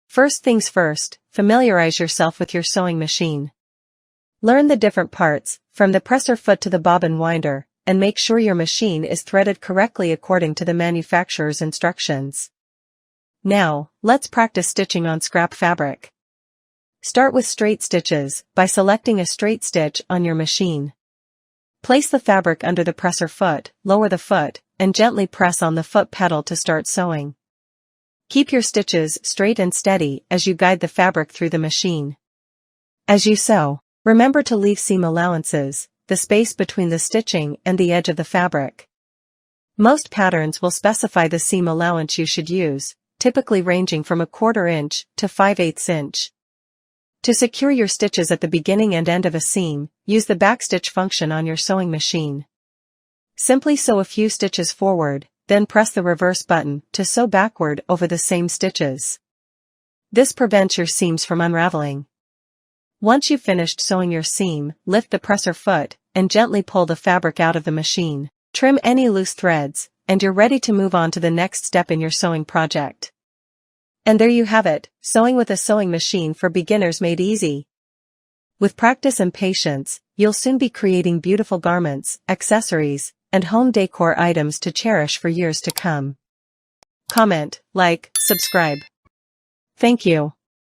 First things first, familiarize yourself with your sewing machine. Learn the different parts, from the presser foot to the bobbin winder, and make sure your machine is threaded correctly according to the manufacturer's instructions. Now, let's practice stitching on scrap fabric. Start with straight stitches, by selecting a straight stitch on your machine. Place the fabric under the presser foot, lower the foot, and gently press on the foot pedal to start sewing. Keep your stitches straight and steady as you guide the fabric through the machine. As you sew, remember to leave seam allowances, the space between the stitching and the edge of the fabric. Most patterns will specify the seam allowance you should use, typically ranging from 1/4 inch to 5/8 inch. To secure your stitches at the beginning and end of a seam, use the backstitch function on your sewing machine. Simply sew a few stitches forward, then press the reverse button to sew backward over the same stitches. This prevents your seams from unraveling. Once you've finished sewing your seam, lift the presser foot, and gently pull the fabric out of the machine. Trim any loose threads, and you're ready to move on to the next step in your sewing project. And there you have it, sewing with a sewing machine for beginners made easy. With practice and patience, you'll soon be creating beautiful garments, accessories, and home decor items to cherish for years to come. Comment, like, subscribe. Thank you.